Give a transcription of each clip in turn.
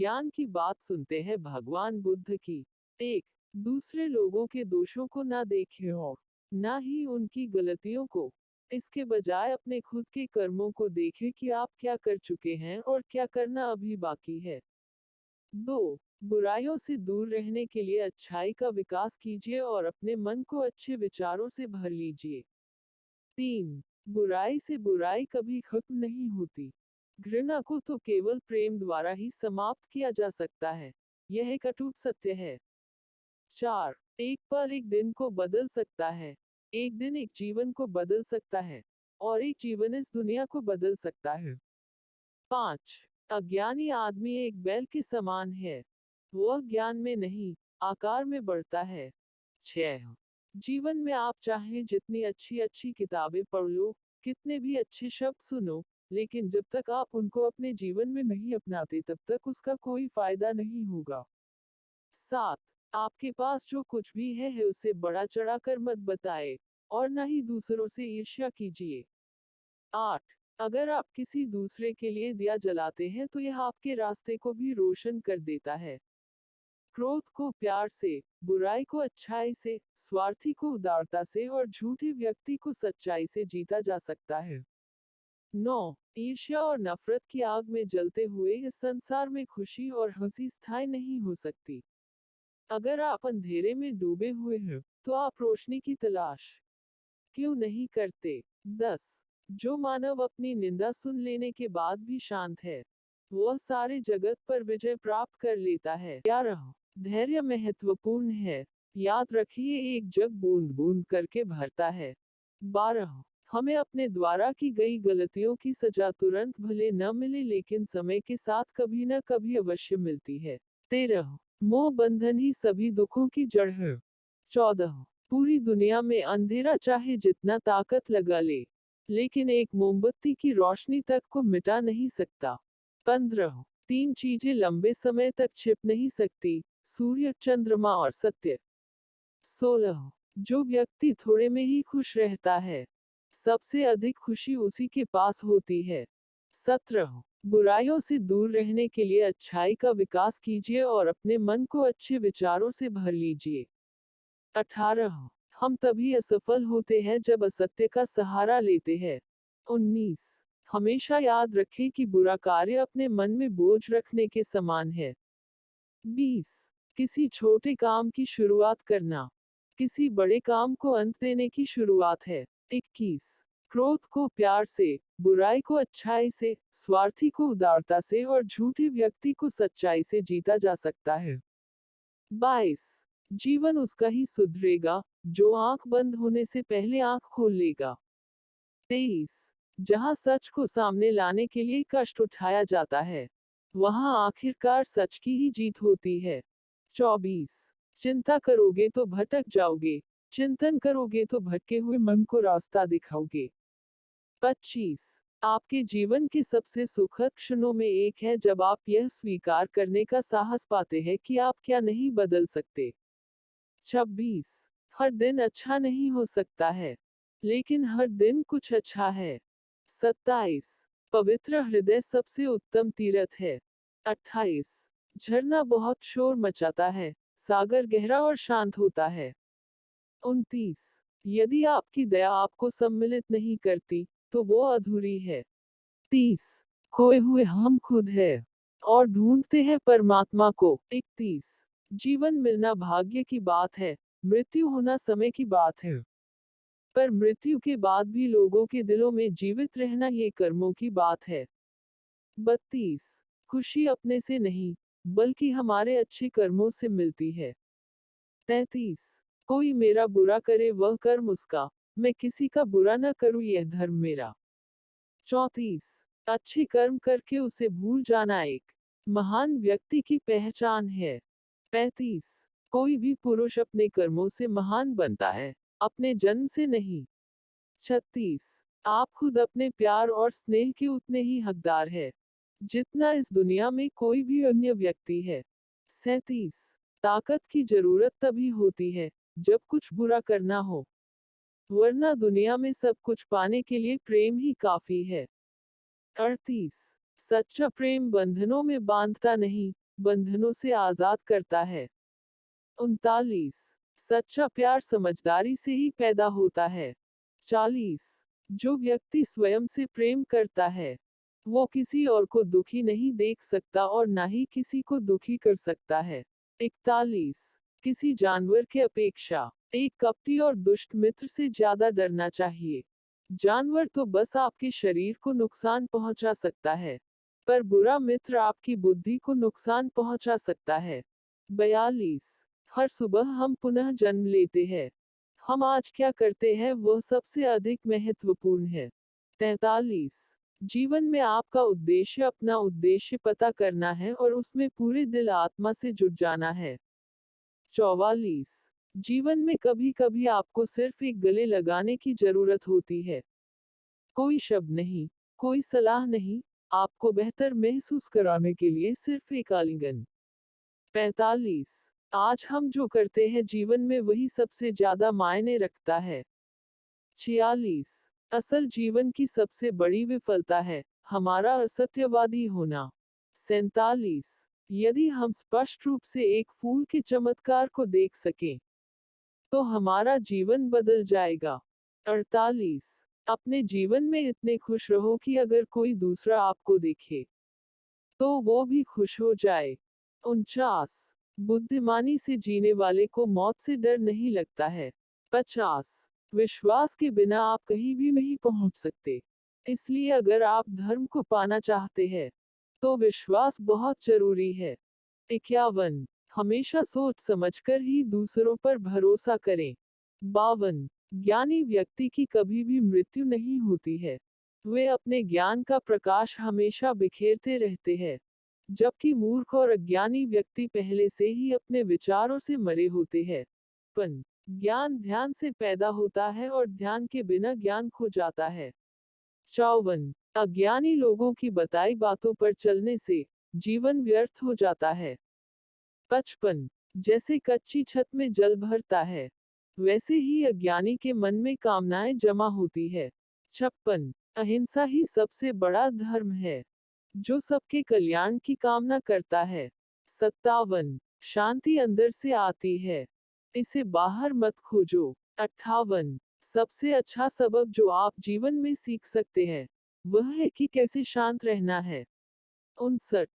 ज्ञान की बात सुनते हैं भगवान बुद्ध की। एक, दूसरे लोगों के दोषों को ना देखें और ना ही उनकी गलतियों को। इसके बजाय अपने खुद के कर्मों को देखें कि आप क्या कर चुके हैं और क्या करना अभी बाकी है। 2. बुराइयों से दूर रहने के लिए अच्छाई का विकास कीजिए और अपने मन को अच्छे विचारों से भर लीजिए। 3. बुराई से बुराई कभी खत्म नहीं होती। घृणा को तो केवल प्रेम द्वारा ही समाप्त किया जा सकता है। यह एक अटूट सत्य है। 4. एक पल एक दिन को बदल सकता है। एक दिन एक जीवन को बदल सकता है। और एक जीवन इस दुनिया को बदल सकता है। 5. अज्ञानी आदमी एक बैल के समान है। वह ज्ञान में नहीं, आकार में बढ़ता है। 6. जीवन में आप चाहे जितनी अच्छी अच्छी किताबें पढ़ लो, कितने भी अच्छे शब्द सुनो, लेकिन जब तक आप उनको अपने जीवन में नहीं अपनाते तब तक उसका कोई फायदा नहीं होगा। 7. आपके पास जो कुछ भी है उसे बड़ा चढ़ाकर मत बताए, और न ही दूसरों से ईर्ष्या कीजिए। 8. अगर आप किसी दूसरे के लिए दिया जलाते हैं तो यह आपके रास्ते को भी रोशन कर देता है। क्रोध को प्यार से, बुराई को अच्छाई से, स्वार्थी को उदारता से और झूठे व्यक्ति को सच्चाई से जीता जा सकता है। 9. ईर्ष्या और नफरत की आग में जलते हुए इस संसार में खुशी और हंसी स्थायी नहीं हो सकती। अगर आप अंधेरे में डूबे हुए हैं, तो आप रोशनी की तलाश क्यों नहीं करते? 10. जो मानव अपनी निंदा सुन लेने के बाद भी शांत है, वह सारे जगत पर विजय प्राप्त कर लेता है। 11. धैर्य महत्वपूर्ण है। याद रखिए, एक जग बूंद बूंद करके भरता है। 12. हमें अपने द्वारा की गई गलतियों की सजा तुरंत भले न मिले लेकिन समय के साथ कभी न कभी अवश्य मिलती है। 13. मोह बंधन ही सभी दुखों की जड़ है। 14. पूरी दुनिया में अंधेरा चाहे जितना ताकत लगा ले, लेकिन एक मोमबत्ती की रोशनी तक को मिटा नहीं सकता। 15. 3 चीजें लंबे समय तक छिप नहीं सकती, सूर्य, चंद्रमा और सत्य। 16. जो व्यक्ति थोड़े में ही खुश रहता है, सबसे अधिक खुशी उसी के पास होती है। 17. बुराइयों से दूर रहने के लिए अच्छाई का विकास कीजिए और अपने मन को अच्छे विचारों से भर लीजिए। 18. हम तभी असफल होते हैं जब असत्य का सहारा लेते हैं। 19. हमेशा याद रखें कि बुरा कार्य अपने मन में बोझ रखने के समान है। 20. किसी छोटे काम की शुरुआत करना, किसी बड़े काम को अंत देने की शुरुआत है। 21. क्रोध को प्यार से, बुराई को अच्छाई से, स्वार्थी को उदारता से और झूठे व्यक्ति को सच्चाई से जीता जा सकता है। 22. जीवन उसका ही सुधरेगा, जो आंख बंद होने से पहले आंख खोल लेगा। 23. जहां सच को सामने लाने के लिए कष्ट उठाया जाता है, वहां आखिरकार सच की ही जीत होती है। 24. चिंता करोगे तो भटक जाओगे, चिंतन करोगे तो भटके हुए मन को रास्ता दिखाओगे। 25. आपके जीवन के सबसे सुखद क्षणों में एक है जब आप यह स्वीकार करने का साहस पाते हैं कि आप क्या नहीं बदल सकते। 26. हर दिन अच्छा नहीं हो सकता है, लेकिन हर दिन कुछ अच्छा है। 27. पवित्र हृदय सबसे उत्तम तीर्थ है। 28. झरना बहुत शोर मचाता है, सागर गहरा और शांत होता है। 29. यदि आपकी दया आपको सम्मिलित नहीं करती, तो वो अधूरी है। 30. खोए हुए हम खुद है और ढूंढते हैं परमात्मा को। 31. जीवन मिलना भाग्य की बात है, मृत्यु होना समय की बात है। पर मृत्यु के बाद भी लोगों के दिलों में जीवित रहना ये कर्मों की बात है। 32. खुशी अपने से नहीं, बल्कि हमारे अच्छे कर्मों से मिलती है। 33. कोई मेरा बुरा करे वह कर्म उसका, मैं किसी का बुरा न करूं यह धर्म मेरा। 34. अच्छे कर्म करके उसे भूल जाना एक महान व्यक्ति की पहचान है। 35. कोई भी पुरुष अपने कर्मों से महान बनता है, अपने जन्म से नहीं। 36. आप खुद अपने प्यार और स्नेह के उतने ही हकदार है, जितना इस दुनिया में कोई भी अन्य व्यक्ति है। 37. ताकत की जरूरत तभी होती है, जब कुछ बुरा करना हो, वरना दुनिया में सब कुछ पाने के लिए प्रेम ही काफी है। 38. सच्चा प्रेम बंधनों में बांधता नहीं, बंधनों से आजाद करता है। 39 सच्चा प्यार समझदारी से ही पैदा होता है। 40 जो व्यक्ति स्वयं से प्रेम करता है वो किसी और को दुखी नहीं देख सकता और ना ही किसी को दुखी कर सकता है। 41 किसी जानवर के अपेक्षा एक कपटी और दुष्ट मित्र से ज्यादा डरना चाहिए। जानवर तो बस आपके शरीर को नुकसान पहुंचा सकता है, पर बुरा मित्र आपकी बुद्धि को नुकसान पहुंचा सकता है। 42 हर सुबह हम पुनः जन्म लेते हैं। हम आज क्या करते हैं वह सबसे अधिक महत्वपूर्ण है। 43 जीवन में आपका उद्देश्य अपना उद्देश्य पता करना है और उसमें पूरे दिल आत्मा से जुट जाना है। 44 जीवन में कभी कभी आपको सिर्फ एक गले लगाने की जरूरत होती है। कोई शब्द नहीं, कोई सलाह नहीं, आपको बेहतर महसूस कराने के लिए सिर्फ एक आलिंगन। 45 आज हम जो करते हैं जीवन में वही सबसे ज्यादा मायने रखता है। 46 असल जीवन की सबसे बड़ी विफलता है हमारा असत्यवादी होना। 47 यदि हम स्पष्ट रूप से एक फूल के चमत्कार को देख सकें तो हमारा जीवन बदल जाएगा। 48 अपने जीवन में इतने खुश रहो कि अगर कोई दूसरा आपको देखे तो वो भी खुश हो जाए। 49 बुद्धिमानी से जीने वाले को मौत से डर नहीं लगता है। 50 विश्वास के बिना आप कहीं भी नहीं पहुंच सकते, इसलिए अगर आप धर्म को पाना चाहते हैं तो विश्वास बहुत जरूरी है। 51 हमेशा सोच समझकर ही दूसरों पर भरोसा करें। 52 ज्ञानी व्यक्ति की कभी भी मृत्यु नहीं होती है, वे अपने ज्ञान का प्रकाश हमेशा बिखेरते रहते हैं, जबकि मूर्ख और अज्ञानी व्यक्ति पहले से ही अपने विचारों से मरे होते हैं। ज्ञान ध्यान से पैदा होता है और ध्यान के बिना ज्ञान खो जाता है। 54 अज्ञानी लोगों की बताई बातों पर चलने से जीवन व्यर्थ हो जाता है। 55 जैसे कच्ची छत में जल भरता है वैसे ही अज्ञानी के मन में कामनाएं जमा होती है। 56 अहिंसा ही सबसे बड़ा धर्म है जो सबके कल्याण की कामना करता है। 57 शांति अंदर से आती है, इसे बाहर मत खोजो। 58 सबसे अच्छा सबक जो आप जीवन में सीख सकते हैं वह है कि कैसे शांत रहना है। 59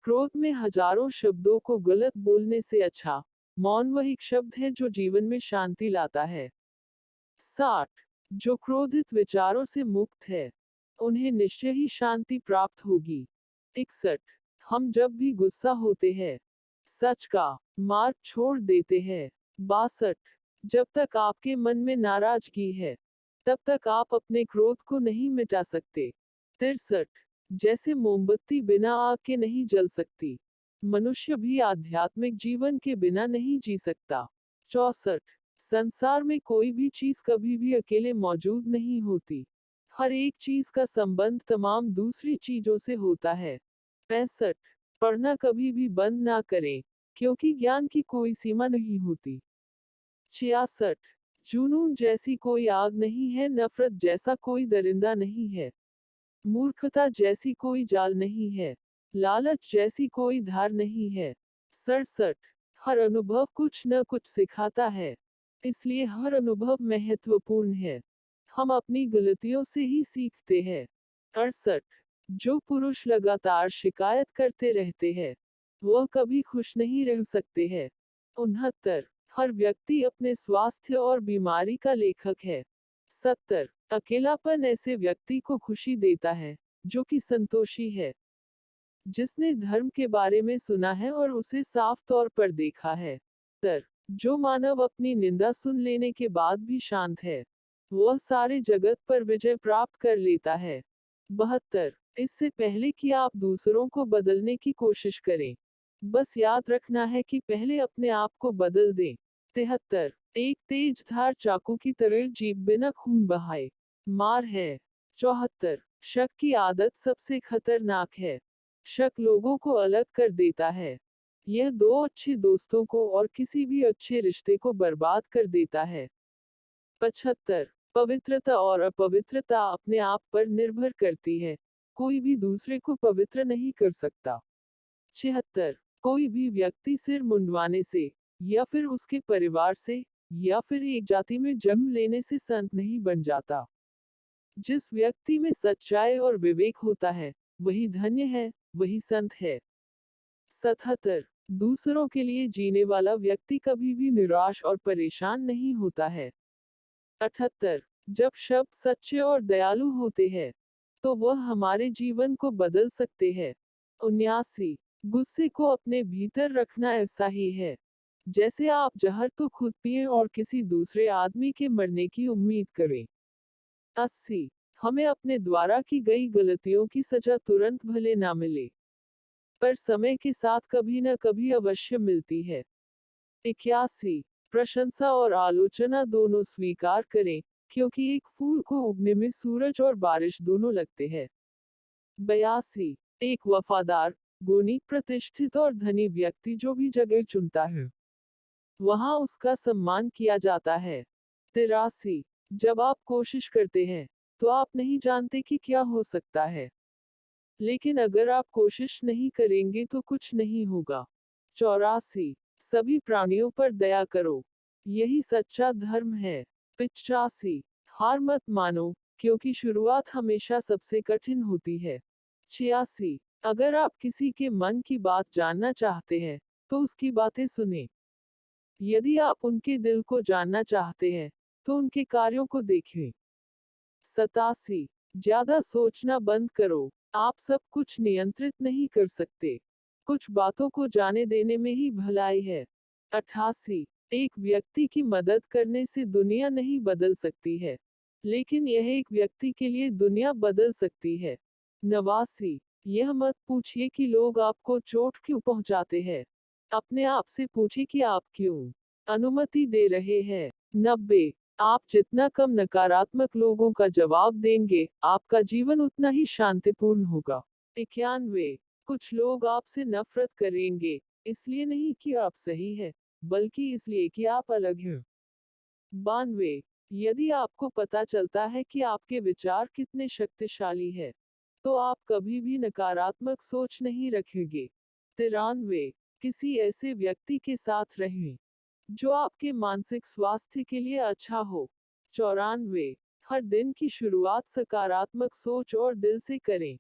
क्रोध में हजारों शब्दों को गलत बोलने से अच्छा मौन वही शब्द है जो जीवन में शांति लाता है। 60 जो क्रोधित विचारों से मुक्त है उन्हें निश्चय ही शांति प्राप्त होगी। 61 हम जब भी गुस्सा होते हैं सच का मार्ग छोड़ देते हैं। 62 जब तक आपके मन में नाराजगी है तब तक आप अपने क्रोध को नहीं मिटा सकते। 63 जैसे मोमबत्ती बिना आग के नहीं जल सकती, मनुष्य भी आध्यात्मिक जीवन के बिना नहीं जी सकता। 64 संसार में कोई भी चीज कभी भी अकेले मौजूद नहीं होती, हर एक चीज का संबंध तमाम दूसरी चीजों से होता है। 65 पढ़ना कभी भी बंद ना करें, क्योंकि ज्ञान की कोई सीमा नहीं होती। 66 जुनून जैसी कोई आग नहीं है, नफरत जैसा कोई दरिंदा नहीं है, मूर्खता जैसी कोई जाल नहीं है, लालच जैसी कोई धार नहीं है। 67 हर अनुभव कुछ न कुछ सिखाता है, इसलिए हर अनुभव महत्वपूर्ण है, हम अपनी गलतियों से ही सीखते हैं। 68 जो पुरुष लगातार शिकायत करते रहते हैं वह कभी खुश नहीं रह सकते हैं। 69 हर व्यक्ति अपने स्वास्थ्य और बीमारी का लेखक है। 70 अकेलापन ऐसे व्यक्ति को खुशी देता है जो कि संतोषी है, जिसने धर्म के बारे में सुना है और उसे साफ तौर पर देखा है। 70 जो मानव अपनी निंदा सुन लेने के बाद भी शांत है वह सारे जगत पर विजय प्राप्त कर लेता है। 72 इससे पहले कि आप दूसरों को बदलने की कोशिश करें बस याद रखना है कि पहले अपने आप को बदल दें। 73 एक तेज धार चाकू की तरह जीभ बिना खून बहाए मार है। 74 शक की आदत सबसे खतरनाक है, शक लोगों को अलग कर देता है, यह दो अच्छे दोस्तों को और किसी भी अच्छे रिश्ते को बर्बाद कर देता है। 75 पवित्रता और अपवित्रता अपने आप पर निर्भर करती है, कोई भी दूसरे को पवित्र नहीं कर सकता। 76 कोई भी व्यक्ति सिर मुंडवाने से, या फिर उसके परिवार से, या फिर एक जाति में जन्म लेने से संत नहीं बन जाता। जिस व्यक्ति में सच्चाई और विवेक होता है, वही धन्य है, वही संत है। 77 दूसरों के लिए जीने वाला व्यक्ति कभी भी निराश और परेशान नहीं होता है। 78 जब शब्द सच्चे और दयालु होते हैं, तो वह हमारे जीवन को बदल सकते हैं। 79 गुस्से को अपने भीतर रखना ऐसा ही है जैसे आप जहर तो खुद पिए और किसी दूसरे आदमी के मरने की उम्मीद करें। 80 हमें अपने द्वारा की गई गलतियों की सजा तुरंत भले ना मिले, पर समय के साथ कभी न कभी अवश्य मिलती है। 81 प्रशंसा और आलोचना दोनों स्वीकार करें, क्योंकि एक फूल को उगने में सूरज और बारिश दोनों लगते हैं। 82 एक वफादार, गुणी, प्रतिष्ठित और धनी व्यक्ति जो भी जगह चुनता है, वहां उसका सम्मान किया जाता है। 83 जब आप कोशिश करते हैं, तो आप नहीं जानते कि क्या हो सकता है, लेकिन अगर आप कोशिश नहीं करेंगे तो कुछ नहीं होगा। 84 सभी प्राणियों पर दया करो, यही सच्चा धर्म है। 85 हार मत मानो, क्योंकि शुरुआत हमेशा सबसे कठिन होती है। 86 अगर आप किसी के मन की बात जानना चाहते हैं, तो उसकी बातें सुने। यदि आप उनके दिल को जानना चाहते हैं, तो उनके कार्यों को देखें। 87 ज्यादा सोचना बंद करो, आप सब कुछ नियंत्रित नहीं कर सकते। कुछ बातों को जाने देने में ही भलाई है। 88 एक व्यक्ति की मदद करने से दुनिया नहीं बदल सकती है, लेकिन यह एक व्यक्ति के लिए दुनिया बदल सकती है। 89 यह मत पूछिए कि लोग आपको चोट क्यों पहुंचाते हैं, अपने आप से पूछिए कि आप क्यों अनुमति दे रहे हैं। 90 आप जितना कम नकारात्मक लोगों का जवाब देंगे, आपका जीवन उतना ही शांतिपूर्ण होगा। 91 कुछ लोग आपसे नफरत करेंगे, इसलिए नहीं कि आप सही है, बल्कि इसलिए कि आप अलग हैं। 92 यदि आपको पता चलता है कि आपके विचार कितने शक्तिशाली है, तो आप कभी भी नकारात्मक सोच नहीं रखेंगे। 93 किसी ऐसे व्यक्ति के साथ रहें जो आपके मानसिक स्वास्थ्य के लिए अच्छा हो। 94 हर दिन की शुरुआत सकारात्मक सोच और दिल से करें।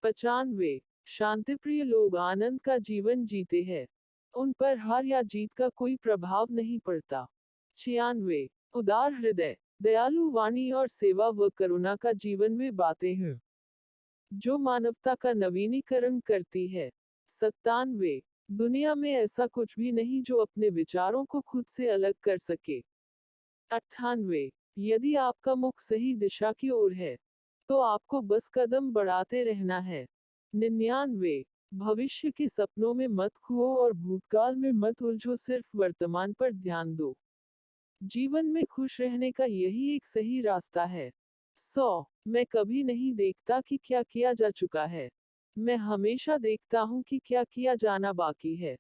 95 शांतिप्रिय लोग आनंद का जीवन जीते हैं, उन पर हार या जीत का कोई प्रभाव नहीं पड़ता। 96 उदार हृदय, दयालु वाणी और सेवा व करुणा का जीवन में बातें हैं जो मानवता का नवीनीकरण करती है। 97 दुनिया में ऐसा कुछ भी नहीं जो अपने विचारों को खुद से अलग कर सके। 98 यदि आपका मुख सही दिशा की ओर है, तो आपको बस कदम बढ़ाते रहना है। 99 भविष्य के सपनों में मत खो और भूतकाल में मत उलझो, सिर्फ वर्तमान पर ध्यान दो। जीवन में खुश रहने का यही एक सही रास्ता है। 100 मैं कभी नहीं देखता कि क्या किया जा चुका है, मैं हमेशा देखता हूँ कि क्या किया जाना बाकी है।